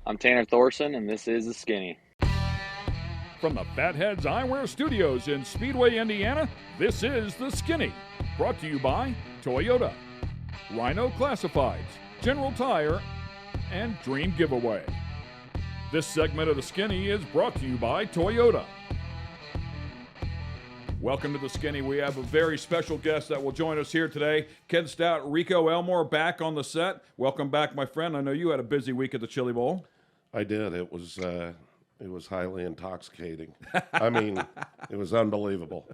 I'm Tanner Thorson, and this is The Skinny. From the Fatheadz Eyewear Studios in Speedway, Indiana, this is The Skinny, brought to you by Toyota, Rhino Classifieds, General Tire, and Dream Giveaway. This segment of The Skinny is brought to you by Toyota. Welcome to The Skinny. We have a very special guest that will join us here today. Ken Stout, Rico Elmore back on the set. Welcome back, my friend. I know you had a busy week at the Chili Bowl. I did. It was highly intoxicating. I mean, it was unbelievable.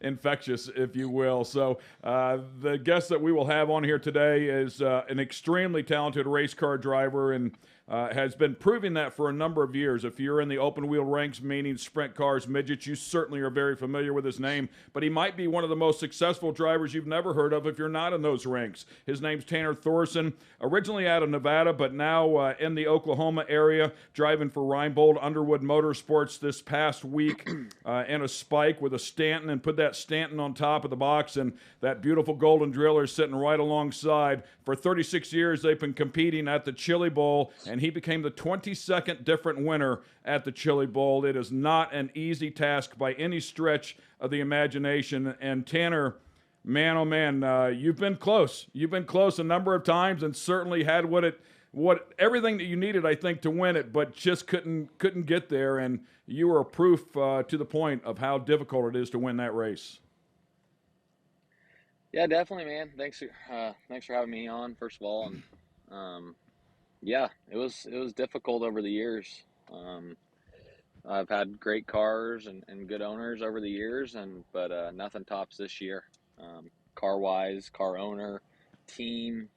Infectious, if you will. So the guest that we will have on here today is an extremely talented race car driver and has been proving that for a number of years. If you're in the open wheel ranks, meaning sprint cars, midgets, you certainly are very familiar with his name, but he might be one of the most successful drivers you've never heard of if you're not in those ranks. His name's Tanner Thorson, originally out of Nevada, but now in the Oklahoma area, driving for Reinbold Underwood Motorsports this past week in a Spike with a Stanton, and put that Stanton on top of the box, and that beautiful golden driller sitting right alongside. For 36 years, they've been competing at the Chili Bowl, and he became the 22nd different winner at the Chili Bowl. It is not an easy task by any stretch of the imagination. And Tanner, man, oh man, you've been close. You've been close a number of times, and certainly had everything that you needed, I think, to win it, but just couldn't get there. And you were a proof to the point of how difficult it is to win that race. Yeah, definitely, man. Thanks for having me on, first of all. And yeah, it was difficult over the years. I've had great cars and good owners over the years, but nothing tops this year. Car wise, car owner, team,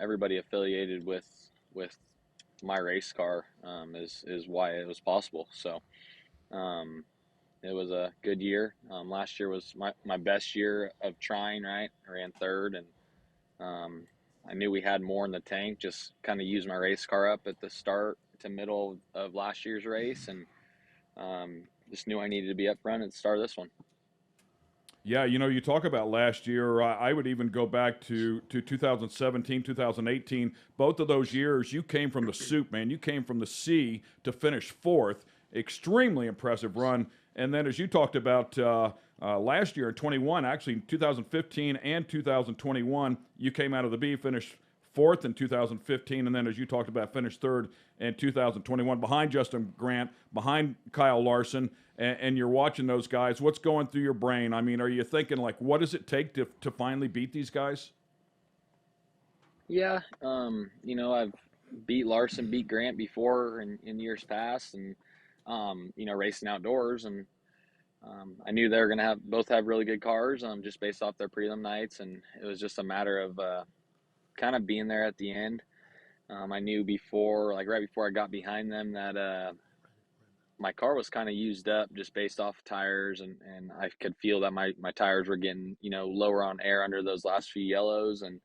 everybody affiliated with my race car is why it was possible. So it was a good year. Last year was my best year of trying, right? I ran third, and I knew we had more in the tank, just kind of used my race car up at the start to middle of last year's race, and just knew I needed to be up front at the start of this one. Yeah, you talk about last year. I would even go back to 2017, 2018. Both of those years, you came from the soup, man. You came from the C to finish fourth. Extremely impressive run. And then, as you talked about last year in 21, actually 2015 and 2021, you came out of the B, finished fourth in 2015, and then, as you talked about, finished third in 2021 behind Justin Grant, behind Kyle Larson, and you're watching those guys. What's going through your brain? I mean, are you thinking, like, what does it take to finally beat these guys? Yeah, I've beat Larson, beat Grant before in years past, and racing outdoors, and I knew they were going to both have really good cars, just based off their prelim nights, and it was just a matter of kind of being there at the end. I knew right before I got behind them, that my car was kind of used up just based off tires, and I could feel that my tires were getting lower on air under those last few yellows, and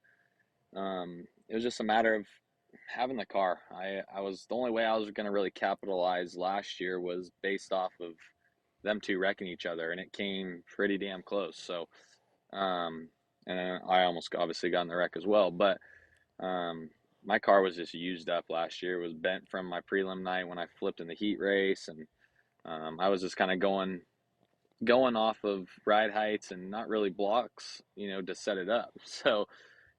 it was just a matter of having the car. The only way I was going to really capitalize last year was based off of them two wrecking each other, and it came pretty damn close. So, and I almost obviously got in the wreck as well, but my car was just used up last year. It was bent from my prelim night when I flipped in the heat race, and I was just kind of going off of ride heights and not really blocks, to set it up. So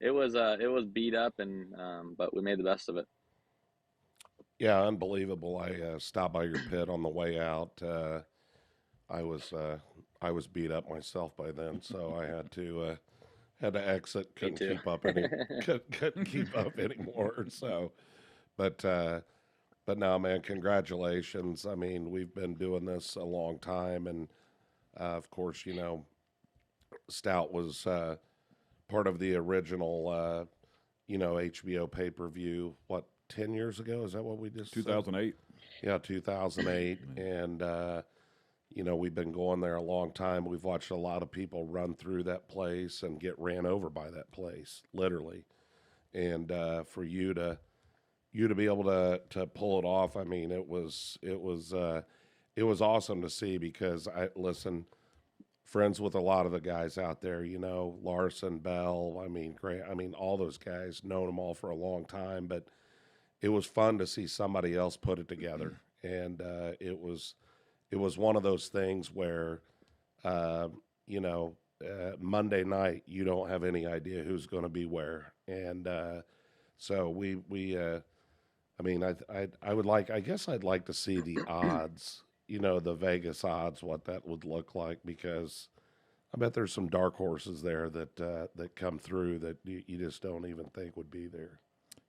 it was beat up, and but we made the best of it. Yeah, unbelievable. I stopped by your pit on the way out. I was beat up myself by then, so I had to exit. Couldn't keep up couldn't keep up anymore. So, but now, man, congratulations. I mean, we've been doing this a long time, and of course, Stout was part of the original, HBO pay-per-view. What, 10 years ago? Is that what we just 2008. Said? Yeah, 2008, and we've been going there a long time. We've watched a lot of people run through that place and get ran over by that place, literally. And for you to be able to pull it off, I mean, it was awesome to see, because friends with a lot of the guys out there, Larson, Bell, Grant, all those guys, known them all for a long time, but it was fun to see somebody else put it together, and it was one of those things where, uh, you know, Monday night you don't have any idea who's going to be where, and so we I mean, I would like, I guess I'd like to see the odds, you know, the Vegas odds, what that would look like, because I bet there's some dark horses there that that come through that you just don't even think would be there.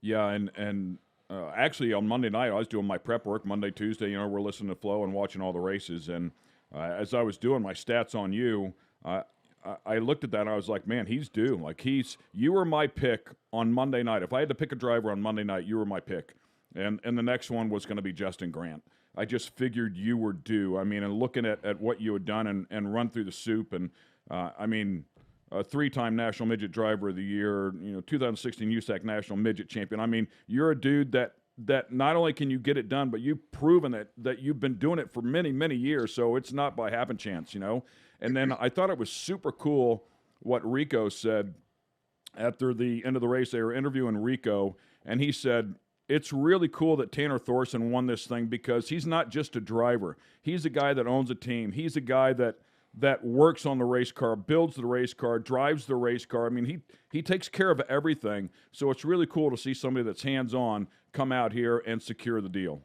Yeah, and actually on Monday night I was doing my prep work Monday, Tuesday. You know, we're listening to Flo and watching all the races, and as I was doing my stats on you, I looked at that and I was like, man, he's due. Like you were my pick on Monday night. If I had to pick a driver on Monday night, you were my pick, and the next one was going to be Justin Grant. I just figured you were due. I mean, and looking at what you had done and run through the soup, and I mean, a three-time National Midget Driver of the Year, you know, 2016 USAC National Midget Champion. I mean, you're a dude that not only can you get it done, but you've proven that you've been doing it for many, many years, so it's not by happen chance, you know? And then I thought it was super cool what Rico said after the end of the race. They were interviewing Rico, and he said, it's really cool that Tanner Thorson won this thing because he's not just a driver. He's a guy that owns a team. He's a guy that works on the race car, builds the race car, drives the race car. I mean, he takes care of everything. So it's really cool to see somebody that's hands-on come out here and secure the deal.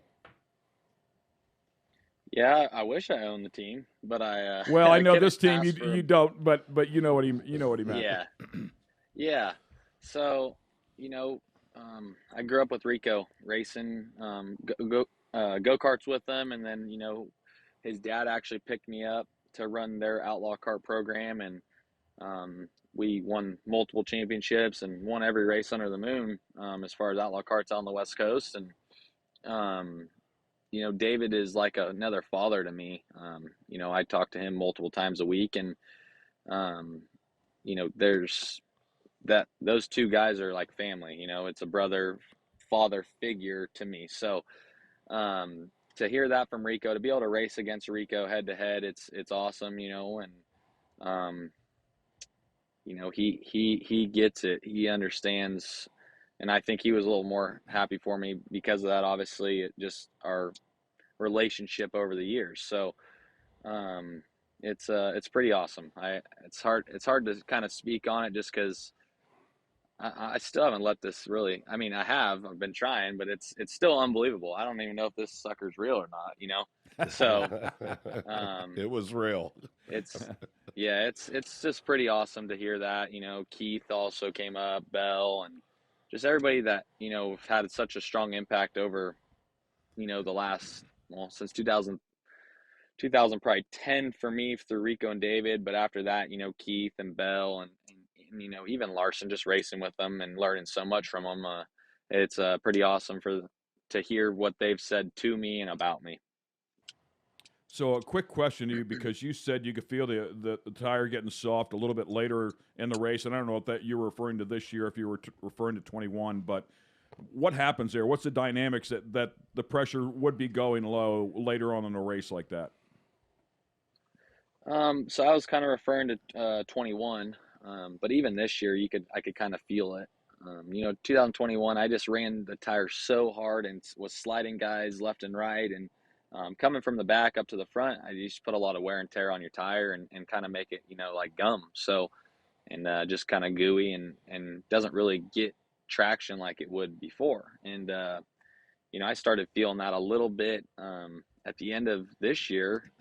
Yeah, I wish I owned the team, but I Well, I I know couldn't this team ask for you don't, but you know what he meant. yeah. Yeah. So, I grew up with Rico racing go-karts with them, and then, his dad actually picked me up to run their outlaw kart program, and we won multiple championships and won every race under the moon, as far as outlaw karts out on the West Coast. And um, David is like another father to me. I talk to him multiple times a week, and um, there's that those two guys are like family. It's a brother father figure to me. So to hear that from Rico, to be able to race against Rico head to head, it's awesome. And um, he gets it. He understands, and I think he was a little more happy for me because of that. Obviously, it just our relationship over the years. So um, it's pretty awesome. It's hard to kind of speak on it just because I still haven't let this really. I mean, I've been trying, but it's still unbelievable. I don't even know if this sucker's real or not. So um, It was real. it's yeah, it's just pretty awesome to hear that. Keith also came up, Bell, and just everybody that have had such a strong impact over the last, well, since 2000 probably 10 for me through Rico and David, but after that, Keith and Bell and even Larson, just racing with them and learning so much from them. It's pretty awesome to hear what they've said to me and about me. So a quick question to you, because you said you could feel the tire getting soft a little bit later in the race, and I don't know if that you were referring to this year, if you were referring to 21, but what happens there? What's the dynamics that the pressure would be going low later on in a race like that? So I was kind of referring to 21, but even this year, I could kind of feel it. 2021, I just ran the tire so hard and was sliding guys left and right, and coming from the back up to the front, I just put a lot of wear and tear on your tire and kind of make it, like gum. So, and just kind of gooey and doesn't really get traction like it would before. And, I started feeling that a little bit at the end of this year,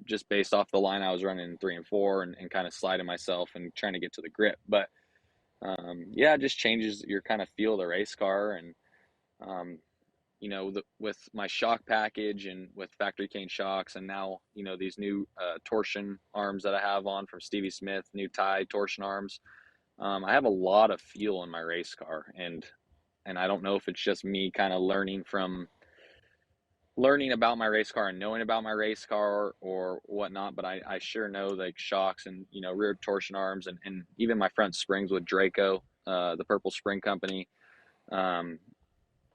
just based off the line I was running in 3 and 4 and kind of sliding myself and trying to get to the grip. But yeah, it just changes your kind of feel of the race car. And um, with my shock package and with factory cane shocks, and now these new torsion arms that I have on from Stevie Smith, new tie torsion arms. I have a lot of feel in my race car, and I don't know if it's just me kind of learning about my race car and knowing about my race car or whatnot, but I sure know like shocks and rear torsion arms and even my front springs with Draco, the Purple Spring Company. Um,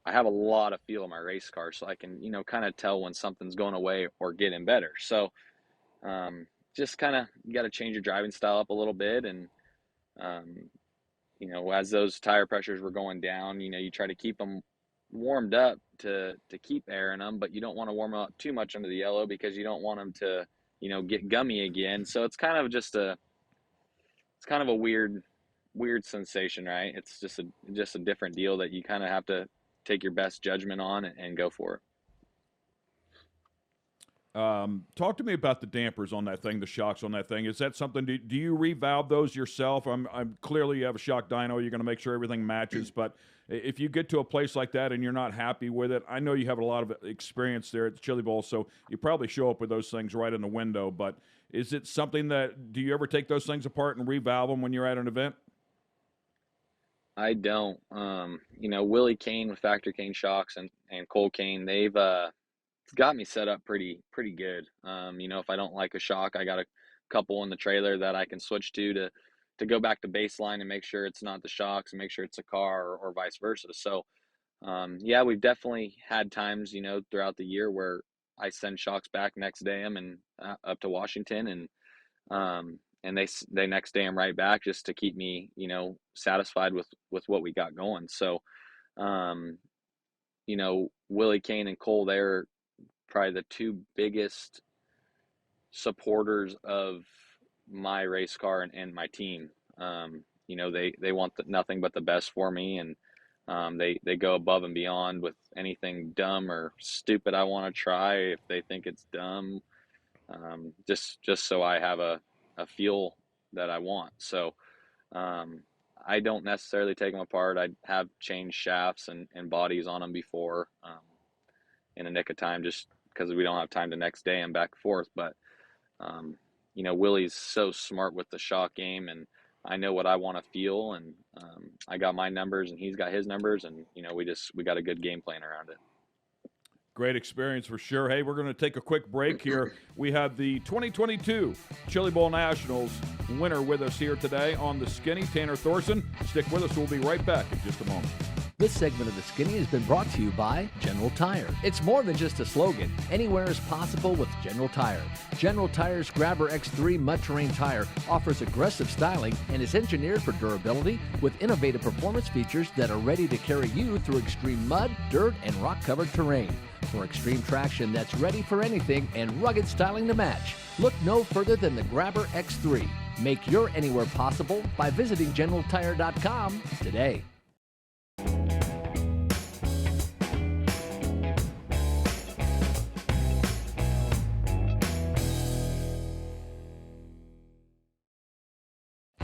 I have a lot of feel in my race car, so I can kind of tell when something's going away or getting better. So just kind of you got to change your driving style up a little bit, and as those tire pressures were going down, you try to keep them warmed up to keep air in them, but you don't want to warm up too much under the yellow because you don't want them to, get gummy again. So it's kind of a weird sensation, right? It's just a different deal that you kind of have to take your best judgment on and go for it. Talk to me about the dampers on that thing, the shocks on that thing. Is that something? Do you revalve those yourself? I'm clearly you have a shock dyno. You're going to make sure everything matches. But if you get to a place like that and you're not happy with it, I know you have a lot of experience there at the Chili Bowl, so you probably show up with those things right in the window. But is it something that do you ever take those things apart and revalve them when you're at an event? I don't. Willie Kane with Factor Kane shocks and Cole Kane, they've got me set up pretty good. If I don't like a shock, I got a couple in the trailer that I can switch to go back to baseline and make sure it's not the shocks and make sure it's a car or vice versa. So yeah, we've definitely had times, throughout the year where I send shocks back next day 'em and up to Washington and they next day I'm right back just to keep me, satisfied with what we got going. So um, Willie Kane and Cole, they're probably the two biggest supporters of my race car and my team. They want nothing but the best for me, and they go above and beyond with anything dumb or stupid I want to try if they think it's dumb, just so I have a feel that I want. So um, I don't necessarily take them apart. I have changed shafts and bodies on them before in a nick of time, just because we don't have time the next day and back and forth. But um, Willie's so smart with the shock game, and I know what I want to feel, and I got my numbers, and he's got his numbers, and we got a good game plan around it. Great experience for sure. Hey, we're going to take a quick break here. We have the 2022 Chili Bowl Nationals winner with us here today on the Skinny, Tanner Thorson. Stick with us. We'll be right back in just a moment. This segment of The Skinny has been brought to you by General Tire. It's more than just a slogan. Anywhere is possible with General Tire. General Tire's Grabber X3 mud-terrain tire offers aggressive styling and is engineered for durability with innovative performance features that are ready to carry you through extreme mud, dirt, and rock-covered terrain. For extreme traction that's ready for anything and rugged styling to match, look no further than the Grabber X3. Make your anywhere possible by visiting GeneralTire.com today.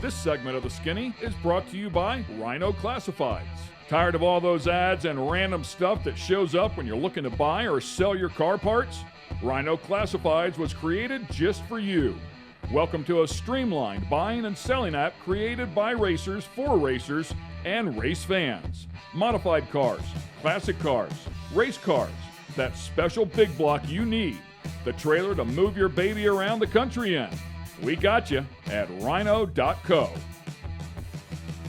This segment of The Skinny is brought to you by Rhino Classifieds. Tired of all those ads and random stuff that shows up when you're looking to buy or sell your car parts? Rhino Classifieds was created just for you. Welcome to a streamlined buying and selling app created by racers for racers and race fans. Modified cars, classic cars, race cars, that special big block you need, the trailer to move your baby around the country in. We got you at rhino.co.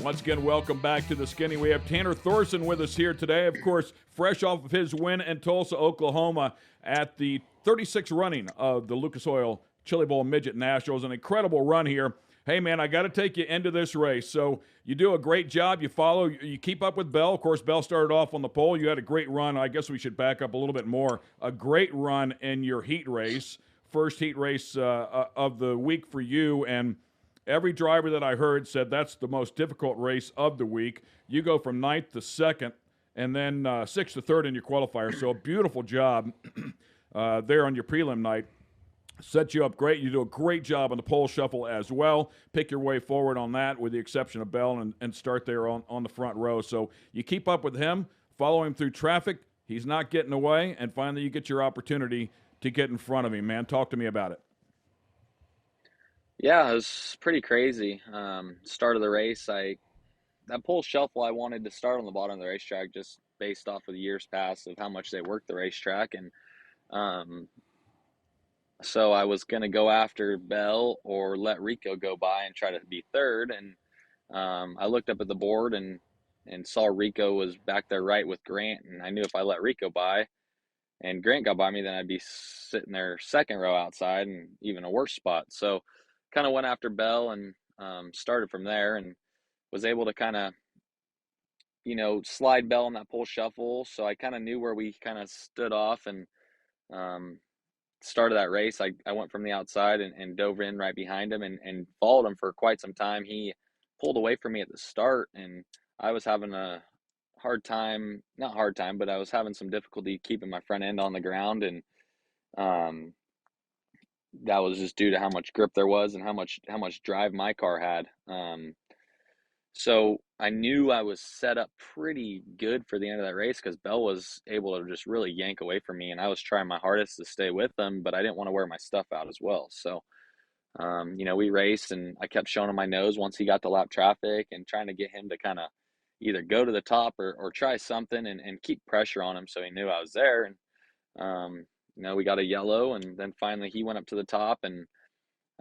Once again, welcome back to The Skinny. We have Tanner Thorson with us here today, of course, fresh off of his win in Tulsa, Oklahoma at the 36th running of the Lucas Oil Chili Bowl Midget Nationals. An incredible run here. Hey, man, I got to take you into this race. So you do a great job. You follow, you keep up with Bell. Of course, Bell started off on the pole. You had a great run. I guess we should back up a little bit more. A great run in your heat race. First heat race of the week for you, and every driver that I heard said that's the most difficult race of the week. You go from 9th to 2nd, and then 6th to 3rd in your qualifier. So a beautiful job there on your prelim night. Set you up great. You do a great job on the pole shuffle as well. Pick your way forward on that with the exception of Bell and start there on the front row. So you keep up with him, follow him through traffic. He's not getting away, and finally you get your opportunity to get in front of him, man. Talk to me about it. Yeah, it was pretty crazy. Start of the race, that pole shuffle, I wanted to start on the bottom of the racetrack just based off of the years past of how much they worked the racetrack, and um, so I was gonna go after Bell or let Rico go by and try to be third, and I looked up at the board and saw Rico was back there right with Grant, and I knew if I let Rico by and Grant got by me, then I'd be sitting there second row outside and even a worse spot. So kind of went after Bell and started from there and was able to kind of slide bell and that pull shuffle. So I kind of knew where we kind of stood off, and um, start of that race, I went from the outside and dove in right behind him and followed him for quite some time. He pulled away from me at the start, and I was having a hard time, not hard time, but I was having some difficulty keeping my front end on the ground. And um, that was just due to how much grip there was and how much drive my car had. So I knew I was set up pretty good for the end of that race because Bell was able to just really yank away from me, and I was trying my hardest to stay with them, but I didn't want to wear my stuff out as well. So, we raced, and I kept showing him my nose once he got to lap traffic and trying to get him to kind of either go to the top or try something and keep pressure on him so he knew I was there. And, we got a yellow, and then finally he went up to the top, and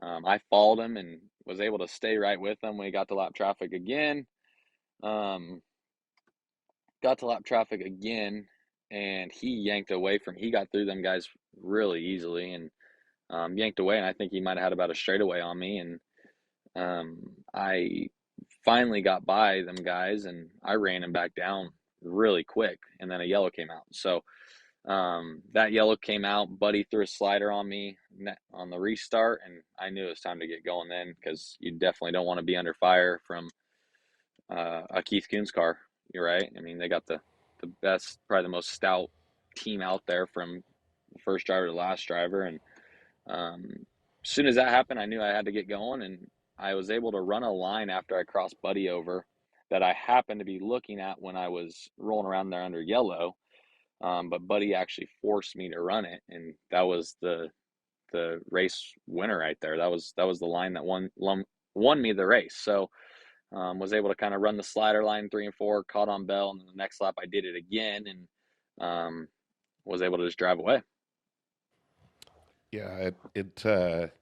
I followed him and was able to stay right with him when he got to lap traffic again. Um, got to lap traffic again, and he got through them guys really easily, and yanked away. And I think he might have had about a straightaway on me. And I finally got by them guys, and I ran him back down really quick. And then a yellow came out. So that yellow came out. Buddy threw a slider on me on the restart, and I knew it was time to get going then, because you definitely don't want to be under fire from a Keith Kunz car. You're right. I mean, they got the best, probably the most stout team out there from the first driver to the last driver. And as soon as that happened, I knew I had to get going, and I was able to run a line after I crossed Buddy over that I happened to be looking at when I was rolling around there under yellow. But Buddy actually forced me to run it, and that was the race winner right there. That was the line that won me the race. So was able to kind of run the slider line 3 and 4, caught on Bell, and then the next lap I did it again, and was able to just drive away. Yeah, it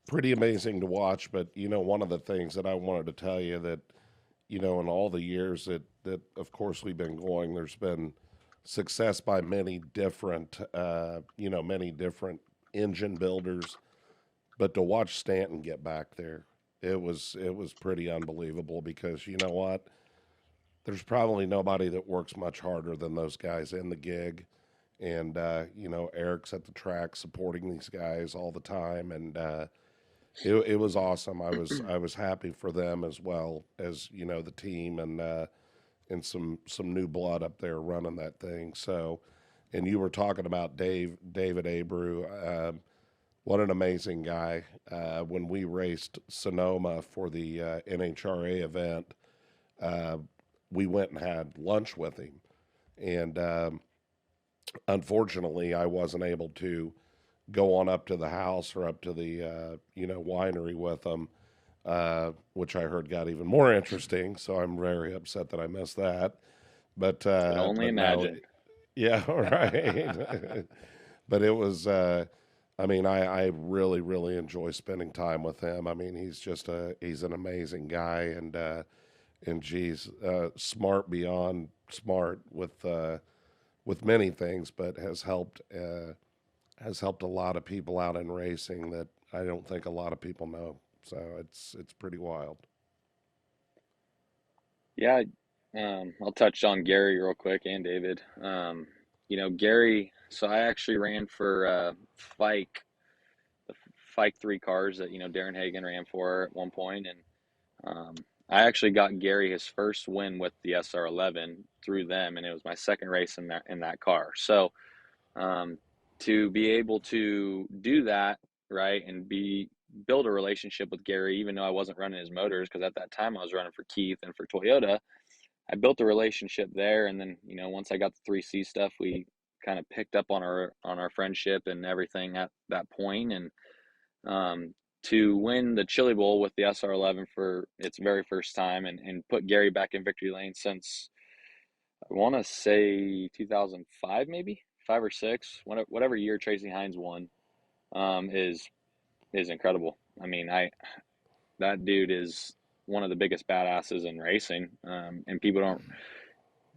pretty amazing to watch. But one of the things that I wanted to tell you that in all the years that of course we've been going, there's been success by many different engine builders, but to watch Stanton get back there, it was pretty unbelievable, because you know what? There's probably nobody that works much harder than those guys in the gig. And, Eric's at the track supporting these guys all the time. And it was awesome. I was happy for them as well as, the team, and some new blood up there running that thing. So, and you were talking about David Abreu. What an amazing guy. When we raced Sonoma for the NHRA event, we went and had lunch with him. And unfortunately, I wasn't able to go on up to the house or up to the, winery with him, which I heard got even more interesting. So I'm very upset that I missed that. But I can only imagine. No, yeah, right. But it was, I really, really enjoy spending time with him. I mean, he's an amazing guy, and geez, smart beyond smart with many things, but has helped a lot of people out in racing that I don't think a lot of people know. So it's pretty wild. Yeah, I'll touch on Gary real quick, and David. Gary. So I actually ran for Fike, the Fike 3 cars that Darren Hagen ran for at one point, and I actually got Gary his first win with the SR11 through them, and it was my second race in that car. So to be able to do that, right, and build a relationship with Gary, even though I wasn't running his motors, because at that time I was running for Keith and for Toyota. I built a relationship there, and then once I got the 3C stuff, we kind of picked up on our friendship and everything at that point. And to win the Chili Bowl with the SR11 for its very first time, and put Gary back in victory lane since, I want to say 2005, maybe 5 or 6, whatever year Tracy Hines won, is incredible. I mean, that dude is one of the biggest badasses in racing, and people don't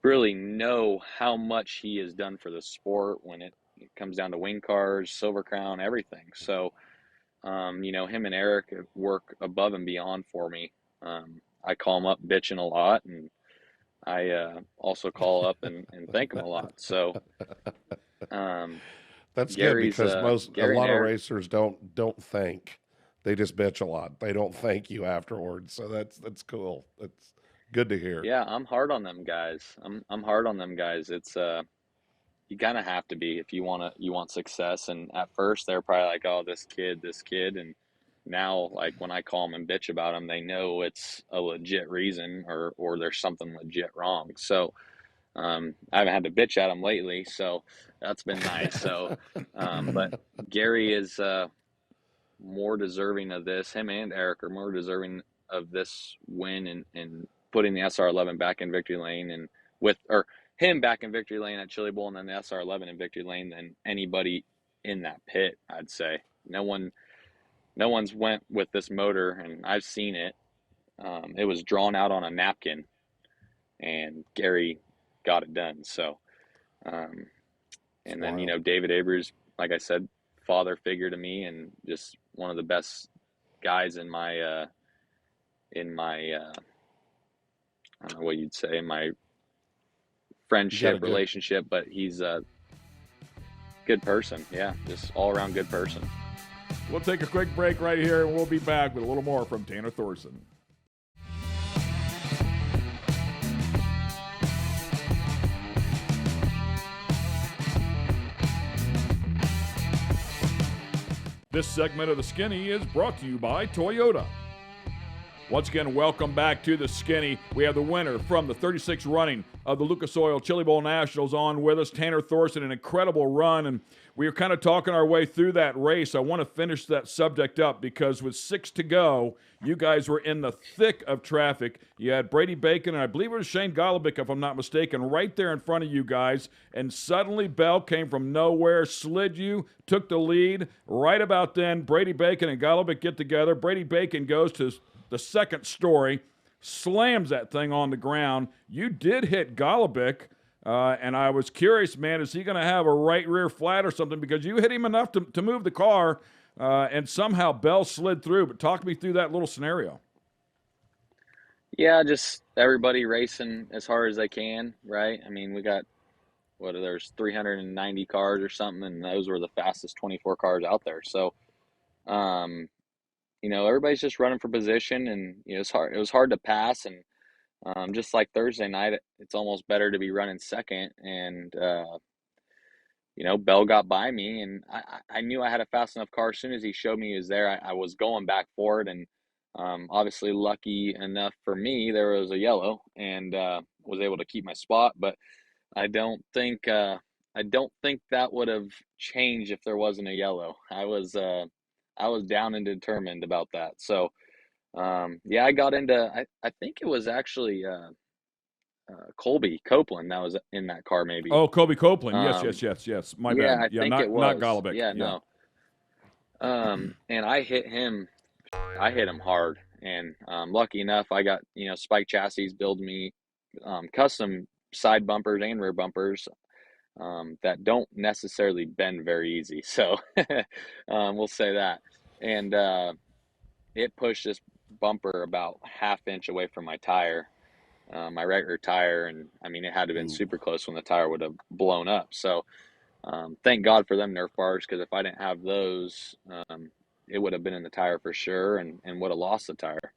really know how much he has done for the sport when it comes down to wing cars, Silver Crown, everything. So, him and Eric work above and beyond for me. I call him up bitching a lot, and I also call up and thank them a lot. So um, That's good Gary's because a Gary and lot of Eric. racers don't thank. They just bitch a lot. They don't thank you afterwards. So that's cool. That's good to hear. Yeah, I'm hard on them guys. I'm hard on them guys. It's you kind of have to be if you want success. And at first they're probably like, oh, this kid, and now like when I call them and bitch about them, they know it's a legit reason or there's something legit wrong. So I haven't had to bitch at them lately, so that's been nice. So, but Gary is more deserving of this. Him and Eric are more deserving of this win and putting the SR11 back in victory lane and with or him back in victory lane at Chili Bowl and then the SR11 in victory lane than anybody in that pit. I'd say no one's went with this motor, and I've seen it. It was drawn out on a napkin, and Gary got it done. So, um, and then David Abreu's, like I said, father figure to me, and just one of the best guys in my I don't know what you'd say, in my friendship relationship, but he's a good person. Yeah, just all around good person. We'll take a quick break right here, and we'll be back with a little more from Tanner Thorson. This segment of The Skinny is brought to you by Toyota. Once again, welcome back to The Skinny. We have the winner from the 36th running of the Lucas Oil Chili Bowl Nationals on with us, Tanner Thorson, an incredible run. And we were kind of talking our way through that race. I want to finish that subject up because with 6 to go, you guys were in the thick of traffic. You had Brady Bacon, and I believe it was Shane Golobic, if I'm not mistaken, right there in front of you guys. And suddenly Bell came from nowhere, slid you, took the lead. Right about then, Brady Bacon and Golobic get together. Brady Bacon goes to the second story, slams that thing on the ground. You did hit Golobic, and I was curious, man, is he going to have a right rear flat or something? Because you hit him enough to move the car, and somehow Bell slid through. But talk me through that little scenario. Yeah, just everybody racing as hard as they can, right? I mean, we got, there's 390 cars or something, and those were the fastest 24 cars out there. So, everybody's just running for position, and it's hard. It was hard to pass, and just like Thursday night, it's almost better to be running second. And Bell got by me, and I knew I had a fast enough car. As soon as he showed me he was there, I was going back for it, and obviously lucky enough for me, there was a yellow, and was able to keep my spot. But I don't think that would have changed if there wasn't a yellow. I was down and determined about that. So, I got into, I think it was actually Colby Copeland that was in that car, maybe. Oh, Colby Copeland. Yes. My bad. I think it was. Not Golobic. Yeah, no. And I hit him hard. And lucky enough, I got, Spike Chassis build me custom side bumpers and rear bumpers that don't necessarily bend very easy. So we'll say that. And it pushed this bumper about ½ inch away from my tire, my regular tire. And I mean, it had to have been super close when the tire would have blown up. So thank God for them Nerf bars, because if I didn't have those, it would have been in the tire for sure and would have lost the tire.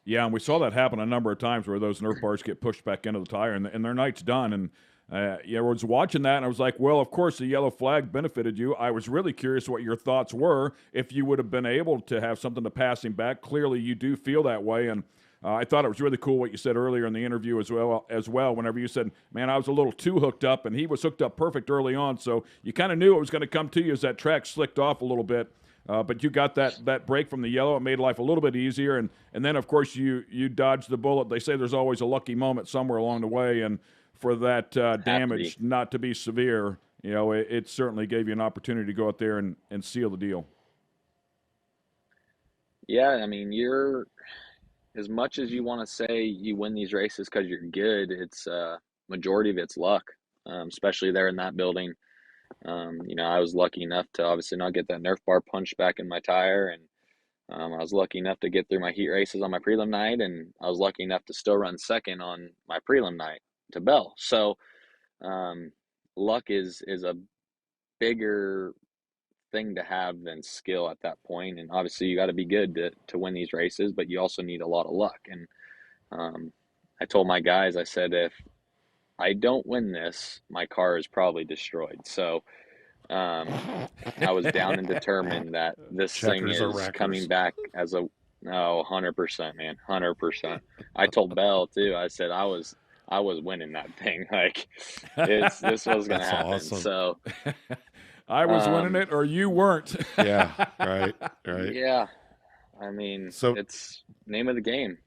Yeah, and we saw that happen a number of times where those Nerf bars get pushed back into the tire, and their night's done. And I was watching that, and I was like, well, of course, the yellow flag benefited you. I was really curious what your thoughts were, if you would have been able to have something to pass him back. Clearly, you do feel that way, and I thought it was really cool what you said earlier in the interview as well, whenever you said, man, I was a little too hooked up, and he was hooked up perfect early on, so you kind of knew it was going to come to you as that track slicked off a little bit. But you got that break from the yellow. It made life a little bit easier. And then, of course, you dodged the bullet. They say there's always a lucky moment somewhere along the way. And for that damage not to be severe, it certainly gave you an opportunity to go out there and seal the deal. Yeah, I mean, you're, as much as you want to say you win these races because you're good, it's majority of it's luck, especially there in that building. I was lucky enough to obviously not get that Nerf bar punched back in my tire, and I was lucky enough to get through my heat races on my prelim night, and I was lucky enough to still run second on my prelim night to Bell. So um, luck is a bigger thing to have than skill at that point. And obviously, you got to be good to win these races, but you also need a lot of luck. And I told my guys, I said, if I don't win this, my car is probably destroyed. So I was down and determined that this thing Checkers or is coming wreckers? back as a no, 100%, man, 100%. I told Bell too. I said I was winning that thing. Like this was gonna That's happen. awesome. So I was winning it, or you weren't. Yeah, right. yeah, I mean So, it's name of the game.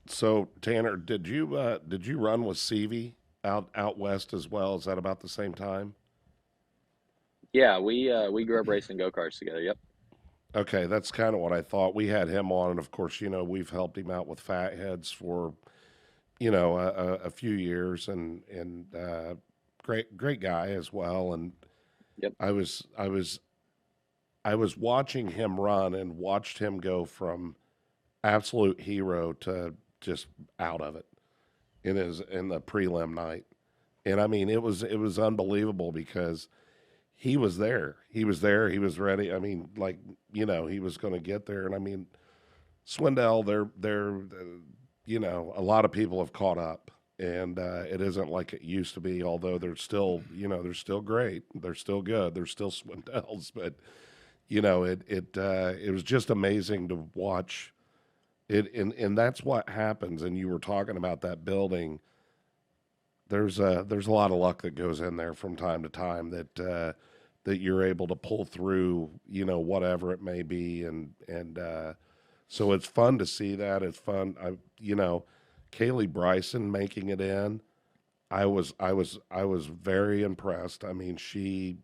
so Tanner, did you run with Seavey out west as well? Is that about the same time? Yeah, we grew up racing go-karts together. Yep. Okay, that's kind of what I thought. We had him on, and of course, we've helped him out with Fatheadz for a few years, and great guy as well. And Yep. I was I was I was watching him run and watched him go from absolute hero to just out of it in the prelim night. And I mean, it was unbelievable because he was there. He was there. He was ready. I mean, like, he was going to get there. And I mean, Swindell, a lot of people have caught up, and it isn't like it used to be. Although they're still great. They're still good. They're still Swindells, but it was just amazing to watch it, and that's what happens. And you were talking about that building. There's a lot of luck that goes in there from time to time that you're able to pull through, whatever it may be, and so it's fun to see that. It's fun. Kaylee Bryson making it in. I was very impressed. I mean, she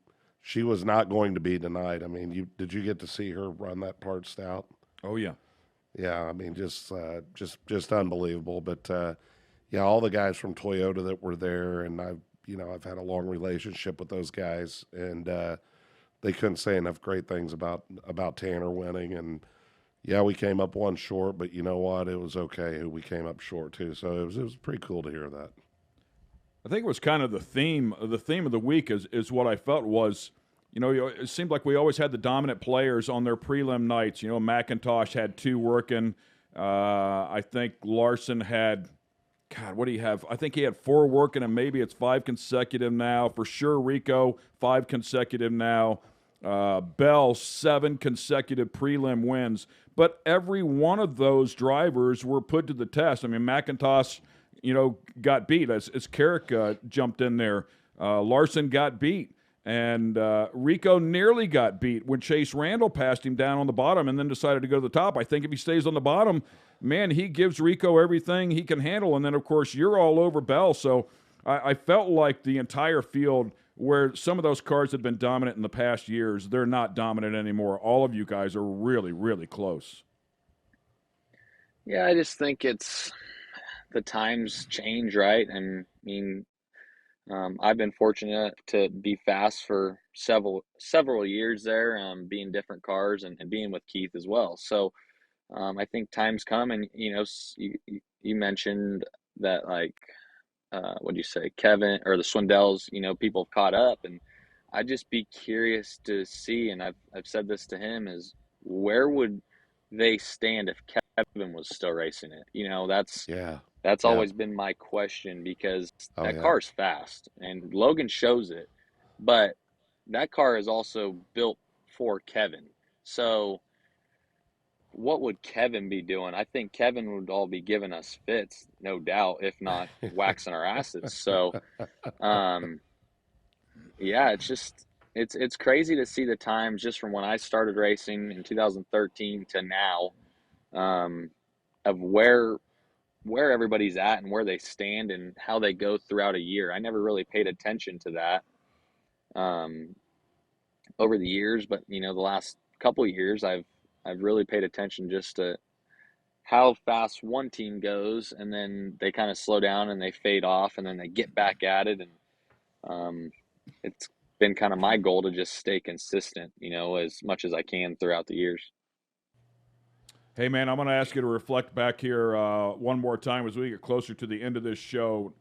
was not going to be denied. I mean, did you get to see her run that part stout? Oh yeah. Yeah, I mean, just unbelievable. But yeah, all the guys from Toyota that were there, and I've had a long relationship with those guys, and they couldn't say enough great things about Tanner winning. And yeah, we came up one short, but you know what? It was okay. We came up short too, so it was pretty cool to hear that. I think it was kind of the theme. The theme of the week is what I felt was, it seemed like we always had the dominant players on their prelim nights. McIntosh had two working. I think Larson had, God, what do you have? I think he had four working, and maybe it's five consecutive now. For sure, Rico, five consecutive now. Bell, seven consecutive prelim wins. But every one of those drivers were put to the test. I mean, McIntosh, got beat as Carrick jumped in there. Larson got beat. And Rico nearly got beat when Chase Randall passed him down on the bottom and then decided to go to the top. I think if he stays on the bottom, man, he gives Rico everything he can handle. And then, of course, you're all over Bell. So I felt like the entire field, where some of those cars had been dominant in the past years, they're not dominant anymore. All of you guys are really, really close. Yeah, I just think it's the times change, right? And I mean, I've been fortunate to be fast for several years there, being different cars and being with Keith as well. So I think times come, and you mentioned that, like, what do you say, Kevin or the Swindells? People have caught up, and I'd just be curious to see. And I've said this to him: is where would they stand if Kevin was still racing it? Yeah. That's Yeah. always been my question, because Oh that yeah. car is fast and Logan shows it, but that car is also built for Kevin. So what would Kevin be doing? I think Kevin would all be giving us fits, no doubt, if not waxing our asses. So um, yeah, it's crazy to see the times just from when I started racing in 2013 to now, of where everybody's at and where they stand and how they go throughout a year. I never really paid attention to that um, over the years, but the last couple of years, I've really paid attention just to how fast one team goes, and then they kind of slow down and they fade off, and then they get back at it, and it's been kind of my goal to just stay consistent, as much as I can throughout the years. Hey, man, I'm going to ask you to reflect back here one more time as we get closer to the end of this show.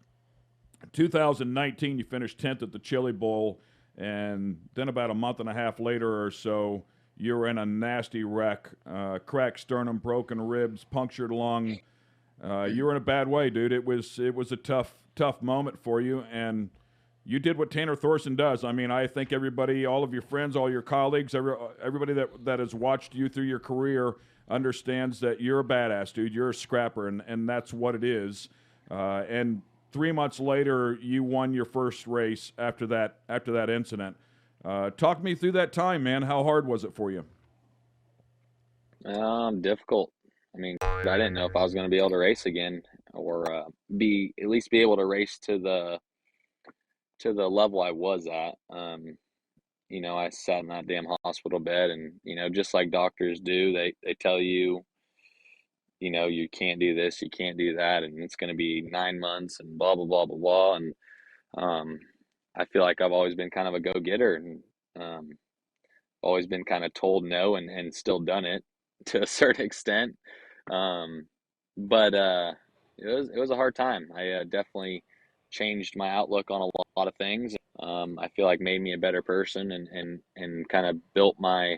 2019, you finished 10th at the Chili Bowl, and then about a month and a half later or so, you were in a nasty wreck, cracked sternum, broken ribs, punctured lung. You were in a bad way, dude. It was a tough moment for you, and you did what Tanner Thorson does. I mean, I think everybody, all of your friends, all your colleagues, everybody that has watched you through your career understands that you're a badass, dude. You're a scrapper, and that's what it is. And 3 months later, you won your first race after that incident. Talk me through that time, man. How hard was it for you? Difficult. I mean, I didn't know if I was going to be able to race again, or at least be able to race to the level I was at. I sat in that damn hospital bed, and just like doctors do, they tell you, you can't do this, you can't do that, and it's going to be 9 months, and blah blah blah blah blah. And um, I feel like I've always been kind of a go-getter, and um, always been kind of told no, and still done it to a certain extent. Um, but it was a hard time. I definitely changed my outlook on a lot of things. I feel like made me a better person, and kind of built my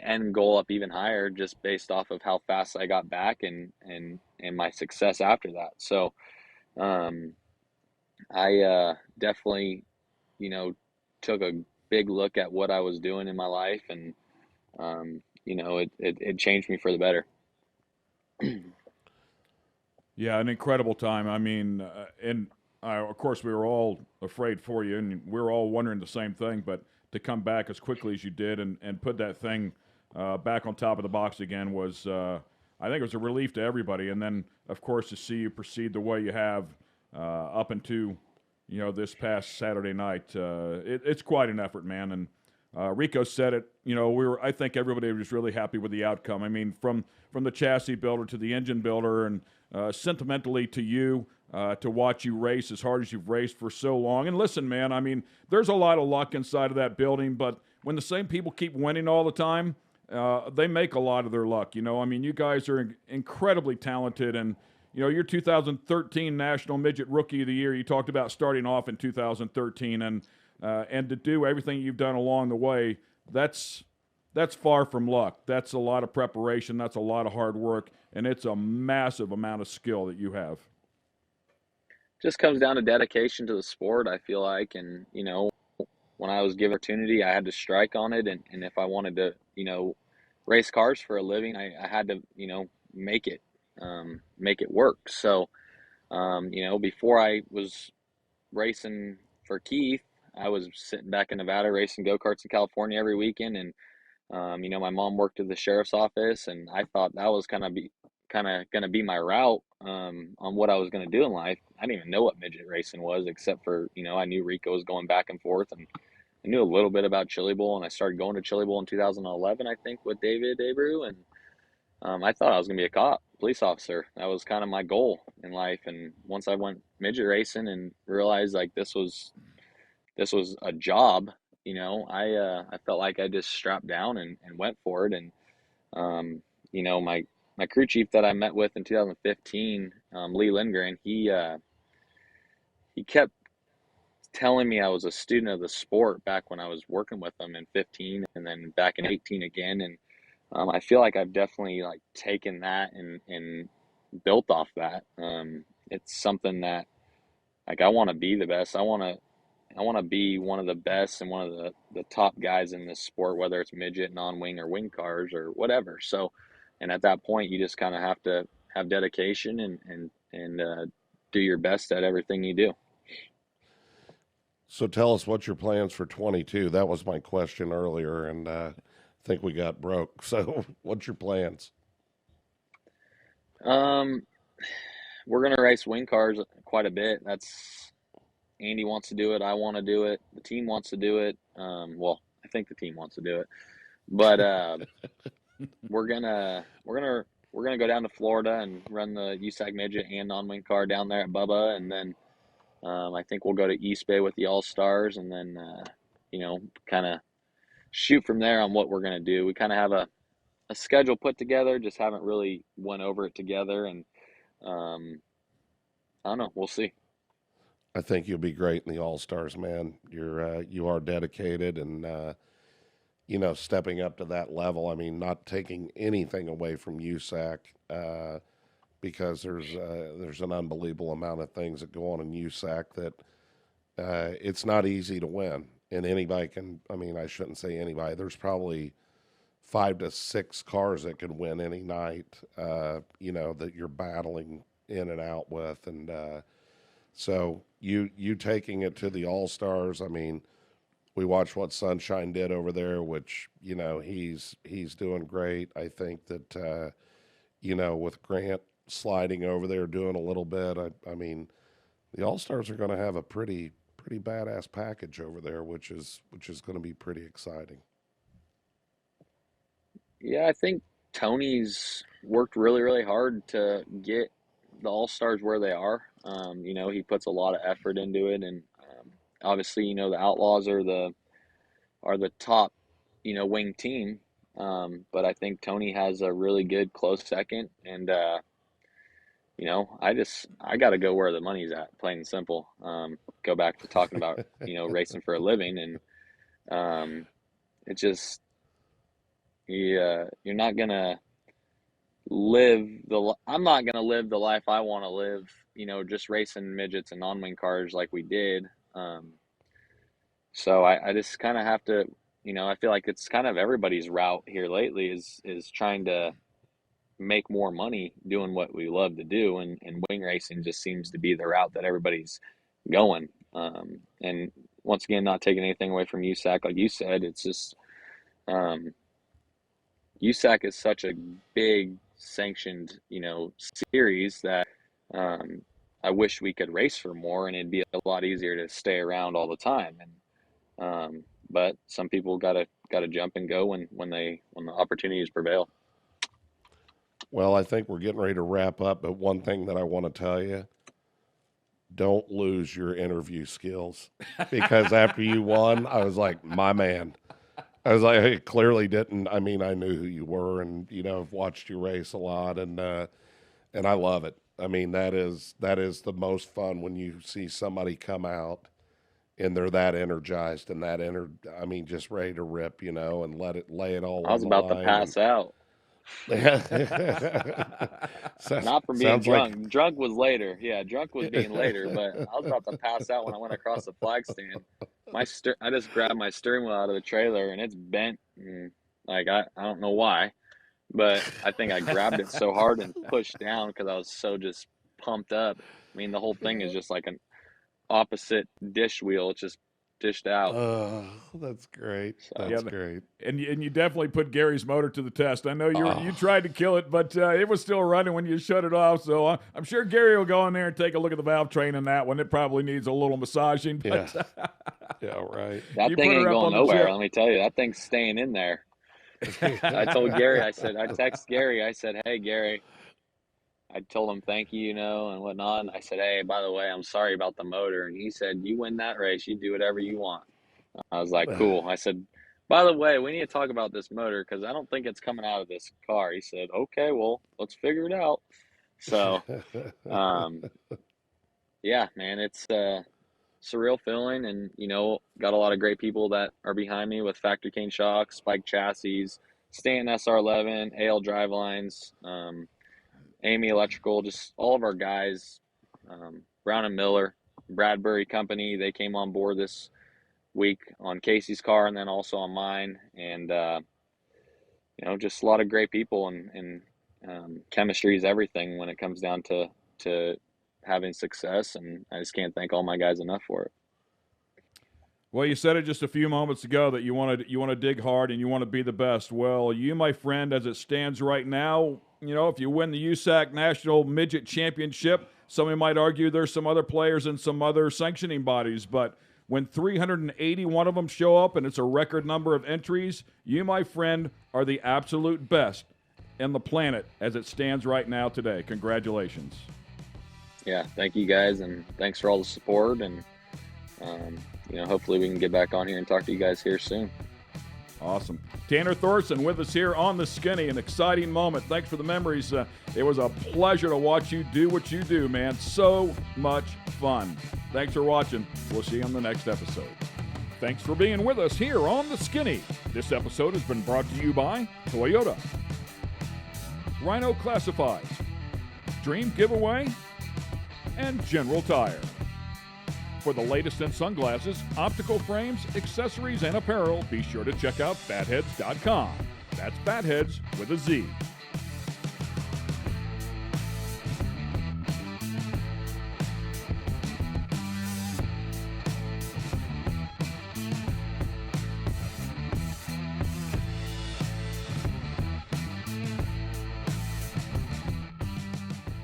end goal up even higher, just based off of how fast I got back, and my success after that. So um, I definitely you know took a big look at what I was doing in my life, and it changed me for the better. Yeah, an incredible time. I mean, and of course, we were all afraid for you, and we were all wondering the same thing. But to come back as quickly as you did and put that thing back on top of the box again was, I think, it was a relief to everybody. And then, of course, to see you proceed the way you have up into, this past Saturday night, it's quite an effort, man. And Rico said it. I think everybody was really happy with the outcome. I mean, from the chassis builder to the engine builder, and sentimentally to you, to watch you race as hard as you've raced for so long. And listen, man, I mean, there's a lot of luck inside of that building, but when the same people keep winning all the time, they make a lot of their luck. I mean, you guys are incredibly talented, and your 2013 National Midget Rookie of the Year. You talked about starting off in 2013, and to do everything you've done along the way, that's far from luck. That's a lot of preparation. That's a lot of hard work, and it's a massive amount of skill that you have. Just comes down to dedication to the sport, I feel like. And when I was given opportunity, I had to strike on it, and if I wanted to race cars for a living, I had to make it work. So before I was racing for Keith, I was sitting back in Nevada racing go-karts in California every weekend. And my mom worked at the sheriff's office, and I thought that was kind of going to be my route on what I was going to do in life. I didn't even know what midget racing was, except for I knew Rico was going back and forth, and I knew a little bit about Chili Bowl, and I started going to Chili Bowl in 2011, I think, with David Abreu. And I thought I was going to be a police officer. That was kind of my goal in life. And once I went midget racing and realized like this was a job, I felt like I just strapped down and went for it. And my crew chief that I met with in 2015, Lee Lindgren, he kept telling me I was a student of the sport back when I was working with him in 15, and then back in 18 again. And I feel like I've definitely like taken that and built off that. It's something that like I want to be the best. I want to be one of the best and one of the top guys in this sport, whether it's midget, non-wing, or wing cars or whatever. So, and at that point, you just kind of have to have dedication and do your best at everything you do. So tell us what's your plans for 22. That was my question earlier, and I think we got broke. So what's your plans? We're gonna race wing cars quite a bit. That's Andy wants to do it. I want to do it. The team wants to do it. Well, I think the team wants to do it, but we're gonna go down to Florida and run the USAC midget and non-wing car down there at Bubba, and then I think we'll go to East Bay with the All Stars, and then kind of shoot from there on what we're gonna do. We kind of have a schedule put together, just haven't really went over it together. And I don't know. We'll see. I think you'll be great in the All-Stars, man. You are dedicated and, stepping up to that level. I mean, not taking anything away from USAC, because there's an unbelievable amount of things that go on in USAC that it's not easy to win. And anybody can, I mean, I shouldn't say anybody. There's probably 5 to 6 cars that could win any night, that you're battling in and out with. And so you taking it to the All-Stars, I mean, we watched what Sunshine did over there, which, he's doing great. I think that, with Grant sliding over there, doing a little bit, I mean, the All-Stars are going to have a pretty badass package over there, which is going to be pretty exciting. Yeah, I think Tony's worked really, really hard to get the All-Stars where they are. He puts a lot of effort into it, and obviously, the Outlaws are the top, wing team. But I think Tony has a really good close second, and I got to go where the money's at, plain and simple. Go back to talking about racing for a living, and it just you're not gonna I'm not gonna live the life I want to live, just racing midgets and non-wing cars like we did. So I just kind of have to, I feel like it's kind of everybody's route here lately is trying to make more money doing what we love to do, and wing racing just seems to be the route that everybody's going. And once again, not taking anything away from USAC, like you said, it's just USAC is such a big sanctioned, series that I wish we could race for more, and it'd be a lot easier to stay around all the time. And but some people gotta jump and go when the opportunities prevail. Well, I think we're getting ready to wrap up, but one thing that I want to tell you, don't lose your interview skills, because after you won, I was like, my man. I was like, I clearly didn't. I mean, I knew who you were, and I've watched you race a lot, and I love it. I mean, that is the most fun when you see somebody come out and they're that energized and I mean, just ready to rip, and lay it all. I was about to pass out. Not from being drunk. Like... Drunk was later. Yeah, drunk was being later, but I was about to pass out when I went across the flag stand. I just grabbed my steering wheel out of the trailer, and it's bent. And, I don't know why, but I think I grabbed it so hard and pushed down because I was so just pumped up. I mean, the whole thing is just like an opposite dish wheel. It's just dished out. That's great. That's great. And you definitely put Gary's motor to the test. I know you tried to kill it, but it was still running when you shut it off. So I'm sure Gary will go in there and take a look at the valve train in that one. It probably needs a little massaging. But yeah, right. That thing ain't going nowhere. Let me tell you, that thing's staying in there. I told Gary, I text Gary, I said, hey, Gary, I told him thank you, and whatnot. And I said, hey, by the way, I'm sorry about the motor. And he said, you win that race, you do whatever you want. I was like, cool. I said, by the way, we need to talk about this motor because I don't think it's coming out of this car. He said, okay, well, let's figure it out. So, yeah, man, it's a surreal feeling. And, got a lot of great people that are behind me with Factory Cane shocks, Spike chassis, Stanton SR11, AL drivelines, Amy Electrical, just all of our guys, Brown and Miller, Bradbury Company, they came on board this week on Casey's car and then also on mine. And, just a lot of great people, and chemistry is everything when it comes down to having success. And I just can't thank all my guys enough for it. Well, you said it just a few moments ago that you want to dig hard and you want to be the best. Well, you, my friend, as it stands right now, if you win the USAC National Midget Championship, somebody might argue there's some other players and some other sanctioning bodies, but when 381 of them show up and it's a record number of entries, you, my friend, are the absolute best in the planet as it stands right now today. Congratulations. Yeah, thank you guys, and thanks for all the support, and hopefully we can get back on here and talk to you guys here soon. Awesome. Tanner Thorson with us here on the Skinny. An exciting moment. Thanks for the memories. It was a pleasure to watch you do what you do, man. So much fun. Thanks for watching. We'll see you on the next episode. Thanks for being with us here on the Skinny. This episode has been brought to you by Toyota, Rhino Classifieds, Dream Giveaway, and General Tire. For the latest in sunglasses, optical frames, accessories, and apparel, be sure to check out Fatheadz.com. That's Fatheadz with a Z.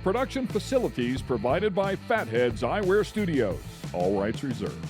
Production facilities provided by Fatheadz Eyewear Studios. All rights reserved.